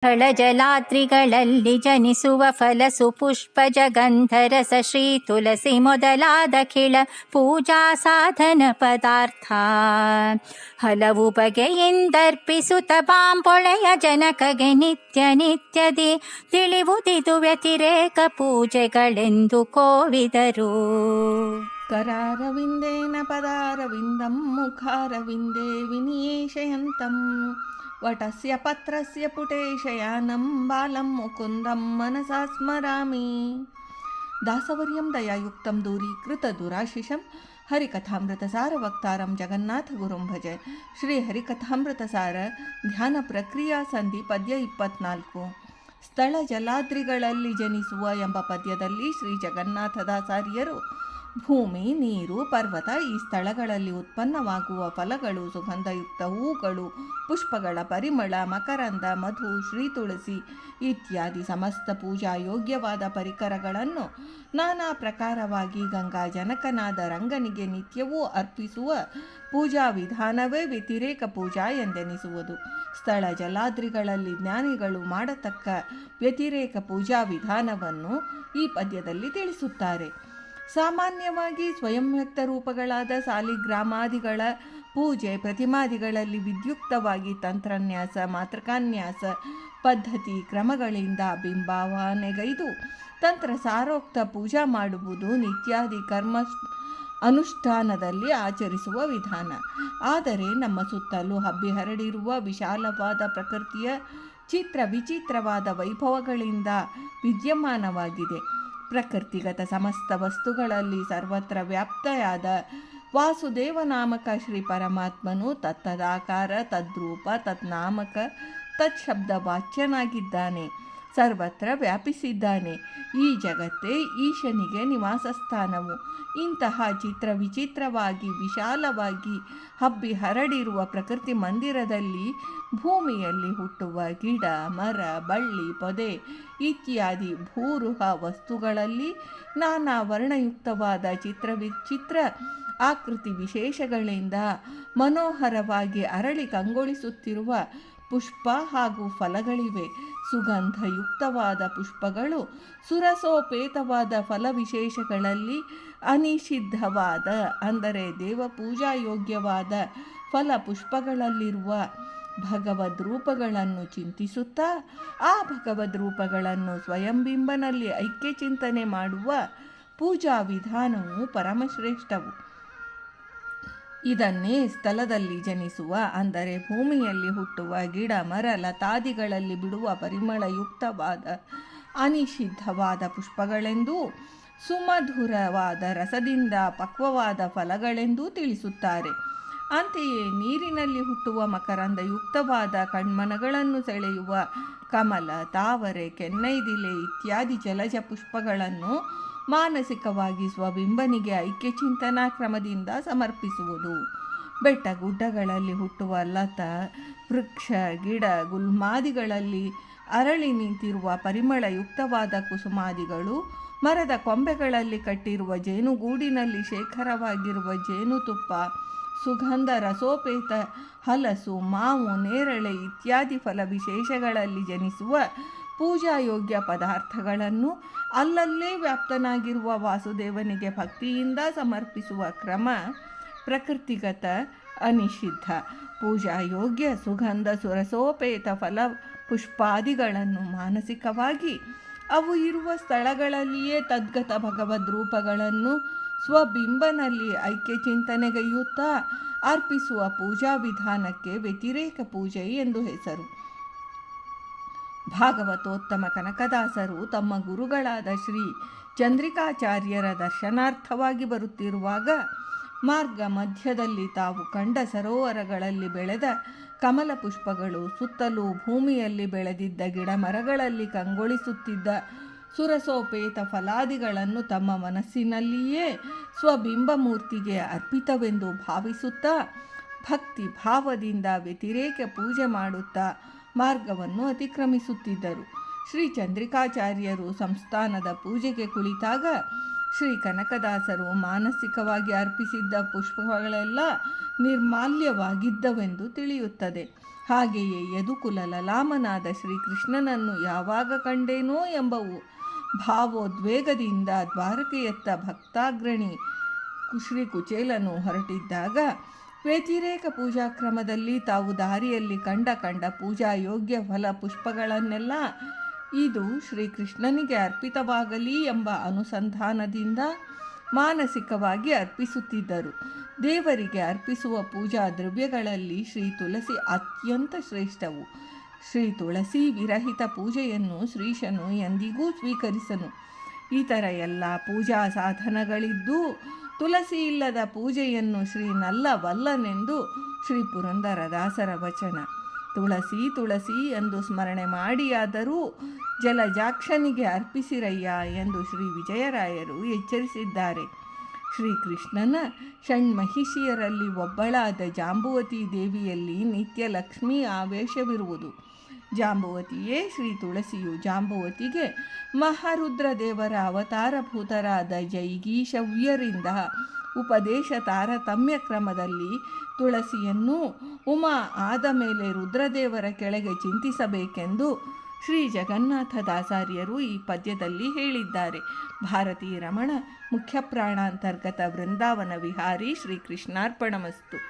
ಸ್ಥಳಜಲಾದ್ರಿಗಳಲ್ಲಿ ಜನಿಸುವ ಫಲಸು ಪುಷ್ಪಜ ಗಂಧರಸ ಶ್ರೀ ತುಳಸಿ ಮೊದಲಾದ ಖಿಳ ಪೂಜಾ ಸಾಧನ ಪದಾರ್ಥ ಹಲವು ಬಗೆಯಿಂದರ್ಪಿಸುತ್ತ ಬಾಂಬೊಳೆಯ ಜನಕಗೆ ನಿತ್ಯ ನಿತ್ಯದಿ ತಿಳಿವುದಿದು ವ್ಯತಿರೇಕ ಪೂಜೆಗಳೆಂದು ಕೋವಿದರು. ಕರಾರವಿಂದೇನ ಪದಾರವಿಂದಂ ಮುಖಾರವಿಂದೇ ವಿನಿಯೇಷಯಂತಂ ವಟಸ್ಯ ಪತ್ರಸ್ಯ ಪುಟೇಶಯಾನಂ ಬಾಲಂ ಮುಕುಂದಂ ಮನಸಾ ಸ್ಮರಾಮಿ. ದಾಸವರ್ಯಂ ದಯಾಯುಕ್ತಂ ದೂರೀಕೃತ ದುರಾಶಿಷಂ ಹರಿಕಥಾಮೃತಸಾರ ವಕ್ತಾರಂ ಜಗನ್ನಾಥ ಗುರುಂ ಭಜೆ. ಶ್ರೀ ಹರಿಕಥಾಮೃತಸಾರ ಧ್ಯಾನ ಪ್ರಕ್ರಿಯಾ ಸಂಧಿ ಪದ್ಯ 24. ಸ್ಥಳ ಜಲಾದ್ರಿಗಳಲ್ಲಿ ಜನಿಸುವ ಎಂಬ ಪದ್ಯದಲ್ಲಿ ಶ್ರೀ ಜಗನ್ನಾಥದಾಚಾರ್ಯರು ಭೂಮಿ, ನೀರು, ಪರ್ವತ ಈ ಸ್ಥಳಗಳಲ್ಲಿ ಉತ್ಪನ್ನವಾಗುವ ಫಲಗಳು, ಸುಗಂಧಯುಕ್ತ ಹೂಗಳು, ಪುಷ್ಪಗಳ ಪರಿಮಳ, ಮಕರಂದ, ಮಧು, ಶ್ರೀ ತುಳಸಿ ಇತ್ಯಾದಿ ಸಮಸ್ತ ಪೂಜಾ ಯೋಗ್ಯವಾದ ಪರಿಕರಗಳನ್ನು ನಾನಾ ಪ್ರಕಾರವಾಗಿ ಗಂಗಾ ಜನಕನಾದ ರಂಗನಿಗೆ ನಿತ್ಯವೂ ಅರ್ಪಿಸುವ ಪೂಜಾ ವಿಧಾನವೇ ವ್ಯತಿರೇಕ ಪೂಜಾ ಎಂದೆನಿಸುವುದು. ಸ್ಥಳ ಜಲಾದ್ರಿಗಳಲ್ಲಿ ಜ್ಞಾನಿಗಳು ಮಾಡತಕ್ಕ ವ್ಯತಿರೇಕ ಪೂಜಾ ವಿಧಾನವನ್ನು ಈ ಪದ್ಯದಲ್ಲಿ ತಿಳಿಸುತ್ತಾರೆ. ಸಾಮಾನ್ಯವಾಗಿ ಸ್ವಯಂ ವ್ಯಕ್ತ ರೂಪಗಳಾದ ಸಾಲಿಗ್ರಾಮಾದಿಗಳ ಪೂಜೆ, ಪ್ರತಿಮಾದಿಗಳಲ್ಲಿ ವಿದ್ಯುಕ್ತವಾಗಿ ತಂತ್ರನ್ಯಾಸ, ಮಾತೃಕಾನ್ಯಾಸ ಪದ್ಧತಿ ಕ್ರಮಗಳಿಂದ ಬಿಂಬಾವನೆಗೈದು ತಂತ್ರ ಸಾರೋಕ್ತ ಪೂಜಾ ಮಾಡುವುದು ನಿತ್ಯಾದಿ ಕರ್ಮ ಅನುಷ್ಠಾನದಲ್ಲಿ ಆಚರಿಸುವ ವಿಧಾನ. ಆದರೆ ನಮ್ಮ ಸುತ್ತಲೂ ಹಬ್ಬಿ ಹರಡಿರುವ ವಿಶಾಲವಾದ ಪ್ರಕೃತಿಯ ಚಿತ್ರ ವಿಚಿತ್ರವಾದ ವೈಭವಗಳಿಂದ ವಿದ್ಯಮಾನವಾಗಿದೆ. ಪ್ರಕೃತಿಗತ ಸಮಸ್ತ ವಸ್ತುಗಳಲ್ಲಿ ಸರ್ವತ್ರ ವ್ಯಾಪ್ತೆಯಾದ ವಾಸುದೇವ ನಾಮಕ ಶ್ರೀ ಪರಮಾತ್ಮನು ತತ್ತದಾಕಾರ, ತದ್ರೂಪ, ತತ್ನಾಮಕ, ತತ್ಶಬ್ದ ವಾಚ್ಯನಾಗಿದ್ದಾನೆ, ಸರ್ವತ್ರ ವ್ಯಾಪಿಸಿದ್ದಾನೆ. ಈ ಜಗತ್ತೇ ಈಶನಿಗೆ ನಿವಾಸ ಸ್ಥಾನವು. ಇಂತಹ ಚಿತ್ರ ವಿಚಿತ್ರವಾಗಿ ವಿಶಾಲವಾಗಿ ಹಬ್ಬಿ ಹರಡಿರುವ ಪ್ರಕೃತಿ ಮಂದಿರದಲ್ಲಿ ಭೂಮಿಯಲ್ಲಿ ಹುಟ್ಟುವ ಗಿಡ, ಮರ, ಬಳ್ಳಿ, ಪೊದೆ ಇತ್ಯಾದಿ ಭೂರುಹ ವಸ್ತುಗಳಲ್ಲಿ ನಾನಾ ವರ್ಣಯುಕ್ತವಾದ ಚಿತ್ರ ಆಕೃತಿ ವಿಶೇಷಗಳಿಂದ ಮನೋಹರವಾಗಿ ಅರಳಿ ಕಂಗೊಳಿಸುತ್ತಿರುವ ಪುಷ್ಪ ಹಾಗೂ ಫಲಗಳಿವೆ. ಸುಗಂಧಯುಕ್ತವಾದ ಪುಷ್ಪಗಳು, ಸುರಸೋಪೇತವಾದ ಫಲವಿಶೇಷಗಳಲ್ಲಿ ಅನಿಷಿದ್ಧವಾದ ಅಂದರೆ ದೇವಪೂಜಾ ಯೋಗ್ಯವಾದ ಫಲ ಪುಷ್ಪಗಳಲ್ಲಿರುವ ಭಗವದ್ರೂಪಗಳನ್ನು ಚಿಂತಿಸುತ್ತಾ ಆ ಭಗವದ್ರೂಪಗಳನ್ನು ಸ್ವಯಂಬಿಂಬನಲ್ಲಿ ಐಕ್ಯ ಚಿಂತನೆ ಮಾಡುವ ಪೂಜಾ ವಿಧಾನವು ಪರಮಶ್ರೇಷ್ಠವು. ಇದನ್ನೇ ಸ್ಥಳದಲ್ಲಿ ಜನಿಸುವ ಅಂದರೆ ಭೂಮಿಯಲ್ಲಿ ಹುಟ್ಟುವ ಗಿಡ, ಮರ, ಲತಾದಿಗಳಲ್ಲಿ ಬಿಡುವ ಪರಿಮಳಯುಕ್ತವಾದ ಅನಿಷಿದ್ಧವಾದ ಪುಷ್ಪಗಳೆಂದೂ ಸುಮಧುರವಾದ ರಸದಿಂದ ಪಕ್ವವಾದ ಫಲಗಳೆಂದೂ ತಿಳಿಸುತ್ತಾರೆ. ಅಂತೆಯೇ ನೀರಿನಲ್ಲಿ ಹುಟ್ಟುವ ಮಕರಂದಯುಕ್ತವಾದ ಕಣ್ಮನಗಳನ್ನು ಸೆಳೆಯುವ ಕಮಲ, ತಾವರೆ, ಕೆನ್ನೈದಿಲೆ ಇತ್ಯಾದಿ ಜಲಜ ಪುಷ್ಪಗಳನ್ನು ಮಾನಸಿಕವಾಗಿ ಸ್ವಬಿಂಬನಿಗೆ ಐಕ್ಯ ಚಿಂತನಾ ಕ್ರಮದಿಂದ ಸಮರ್ಪಿಸುವುದು. ಬೆಟ್ಟ ಗುಡ್ಡಗಳಲ್ಲಿ ಹುಟ್ಟುವ ಲತ, ವೃಕ್ಷ, ಗಿಡ, ಗುಲ್ಮಾದಿಗಳಲ್ಲಿ ಅರಳಿ ನಿಂತಿರುವ ಪರಿಮಳಯುಕ್ತವಾದ ಕುಸುಮಾದಿಗಳು, ಮರದ ಕೊಂಬೆಗಳಲ್ಲಿ ಕಟ್ಟಿರುವ ಜೇನುಗೂಡಿನಲ್ಲಿ ಶೇಖರವಾಗಿರುವ ಜೇನುತುಪ್ಪ, ಸುಗಂಧ ರಸೋಪೇತ ಹಲಸು, ಮಾವು, ನೇರಳೆ ಇತ್ಯಾದಿ ಫಲ ವಿಶೇಷಗಳಲ್ಲಿ ಜನಿಸುವ ಪೂಜಾಯೋಗ್ಯ ಪದಾರ್ಥಗಳನ್ನು ಅಲ್ಲಲ್ಲೇ ವ್ಯಾಪ್ತನಾಗಿರುವ ವಾಸುದೇವನಿಗೆ ಭಕ್ತಿಯಿಂದ ಸಮರ್ಪಿಸುವ ಕ್ರಮ ಪ್ರಕೃತಿಗತ, ಅನಿಷಿದ್ಧ. ಪೂಜಾಯೋಗ್ಯ ಸುಗಂಧ ಸುರಸೋಪೇತ ಫಲ ಪುಷ್ಪಾದಿಗಳನ್ನು ಮಾನಸಿಕವಾಗಿ ಅವು ಇರುವ ಸ್ಥಳಗಳಲ್ಲಿಯೇ ತದ್ಗತ ಭಗವದ್ರೂಪಗಳನ್ನು ಸ್ವಬಿಂಬನಲ್ಲಿ ಐಕ್ಯ ಚಿಂತನೆಗೈಯುತ್ತಾ ಅರ್ಪಿಸುವ ಪೂಜಾ ವಿಧಾನಕ್ಕೆ ವ್ಯತಿರೇಕ ಪೂಜೆ ಎಂದು ಹೆಸರು. ಭಾಗವತೋತ್ತಮ ಕನಕದಾಸರು ತಮ್ಮ ಗುರುಗಳಾದ ಶ್ರೀ ಚಂದ್ರಿಕಾಚಾರ್ಯರ ದರ್ಶನಾರ್ಥವಾಗಿ ಬರುತ್ತಿರುವಾಗ ಮಾರ್ಗ ಮಧ್ಯದಲ್ಲಿ ತಾವು ಕಂಡ ಸರೋವರಗಳಲ್ಲಿ ಬೆಳೆದ ಕಮಲ ಪುಷ್ಪಗಳು, ಸುತ್ತಲೂ ಭೂಮಿಯಲ್ಲಿ ಬೆಳೆದಿದ್ದ ಗಿಡ ಮರಗಳಲ್ಲಿ ಕಂಗೊಳಿಸುತ್ತಿದ್ದ ಸುರಸೋಪೇತ ಫಲಾದಿಗಳನ್ನು ತಮ್ಮ ಮನಸ್ಸಿನಲ್ಲಿಯೇ ಸ್ವಬಿಂಬಮೂರ್ತಿಗೆ ಅರ್ಪಿತವೆಂದು ಭಾವಿಸುತ್ತಾ ಭಕ್ತಿ ಭಾವದಿಂದ ವ್ಯತಿರೇಕ ಪೂಜೆ ಮಾಡುತ್ತಾ ಮಾರ್ಗವನ್ನು ಅತಿಕ್ರಮಿಸುತ್ತಿದ್ದರು. ಶ್ರೀ ಚಂದ್ರಿಕಾಚಾರ್ಯರು ಸಂಸ್ಥಾನದ ಪೂಜೆಗೆ ಕುಳಿತಾಗ ಶ್ರೀ ಕನಕದಾಸರು ಮಾನಸಿಕವಾಗಿ ಅರ್ಪಿಸಿದ್ದ ಪುಷ್ಪಗಳೆಲ್ಲ ನಿರ್ಮಾಲ್ಯವಾಗಿದ್ದವೆಂದು ತಿಳಿಯುತ್ತದೆ. ಹಾಗೆಯೇ ಯದುಕುಲ ಲಲಾಮನಾದ ಶ್ರೀಕೃಷ್ಣನನ್ನು ಯಾವಾಗ ಕಂಡೇನೋ ಎಂಬ ಭಾವೋದ್ವೇಗದಿಂದ ದ್ವಾರಕೆಯತ್ತ ಭಕ್ತಾಗ್ರಣಿ ಶ್ರೀ ಕುಚೇಲನು ಹೊರಟಿದ್ದಾಗ ವ್ಯತಿರೇಕ ಪೂಜಾಕ್ರಮದಲ್ಲಿ ತಾವು ದಾರಿಯಲ್ಲಿ ಕಂಡ ಪೂಜಾ ಯೋಗ್ಯ ಫಲ ಪುಷ್ಪಗಳನ್ನೆಲ್ಲ ಇದು ಶ್ರೀಕೃಷ್ಣನಿಗೆ ಅರ್ಪಿತವಾಗಲಿ ಎಂಬ ಅನುಸಂಧಾನದಿಂದ ಮಾನಸಿಕವಾಗಿ ಅರ್ಪಿಸುತ್ತಿದ್ದರು. ದೇವರಿಗೆ ಅರ್ಪಿಸುವ ಪೂಜಾ ದ್ರವ್ಯಗಳಲ್ಲಿ ಶ್ರೀ ತುಳಸಿ ಅತ್ಯಂತ ಶ್ರೇಷ್ಠವು. ಶ್ರೀ ತುಳಸಿ ವಿರಹಿತ ಪೂಜೆಯನ್ನು ಶ್ರೀಶನು ಎಂದಿಗೂ ಸ್ವೀಕರಿಸನು. ಇತರ ಎಲ್ಲ ಪೂಜಾ ಸಾಧನಗಳಿದ್ದು ತುಳಸಿ ಇಲ್ಲದ ಪೂಜೆಯನ್ನು ಶ್ರೀ ನಲ್ಲವಲ್ಲನೆಂದು ಶ್ರೀ ಪುರಂದರದಾಸರ ವಚನ. ತುಳಸಿ ತುಳಸಿ ಎಂದು ಸ್ಮರಣೆ ಮಾಡಿಯಾದರೂ ಜಲಜಾಕ್ಷನಿಗೆ ಅರ್ಪಿಸಿರಯ್ಯ ಎಂದು ಶ್ರೀ ವಿಜಯರಾಯರು ಎಚ್ಚರಿಸಿದ್ದಾರೆ. ಶ್ರೀಕೃಷ್ಣನ ಷಣ್ಮಹಿಷಿಯರಲ್ಲಿ ಒಬ್ಬಳಾದ ಜಾಂಬುವತಿ ದೇವಿಯಲ್ಲಿ ನಿತ್ಯ ಲಕ್ಷ್ಮೀ ಆವೇಶವಿರುವುದು. ಜಾಂಬುವತಿಯೇ ಶ್ರೀ ತುಳಸಿಯು. ಜಾಂಬುವತಿಗೆ ಮಹಾರುದ್ರ ದೇವರ ಅವತಾರಭೂತರಾದ ಜೈಗೀಶವ್ಯರಿಂದ ಉಪದೇಶ ತಾರತಮ್ಯ ಕ್ರಮದಲ್ಲಿ ತುಳಸಿಯನ್ನು ಉಮಾ ಆದ ಮೇಲೆ ರುದ್ರದೇವರ ಕೆಳಗೆ ಚಿಂತಿಸಬೇಕೆಂದು ಶ್ರೀ ಜಗನ್ನಾಥದಾಸಾರ್ಯರು ಈ ಪದ್ಯದಲ್ಲಿ ಹೇಳಿದ್ದಾರೆ. ಭಾರತೀ ರಮಣ ಮುಖ್ಯ ಪ್ರಾಣಾಂತರ್ಗತ ವೃಂದಾವನ ವಿಹಾರಿ. ಶ್ರೀಕೃಷ್ಣಾರ್ಪಣಮಸ್ತು.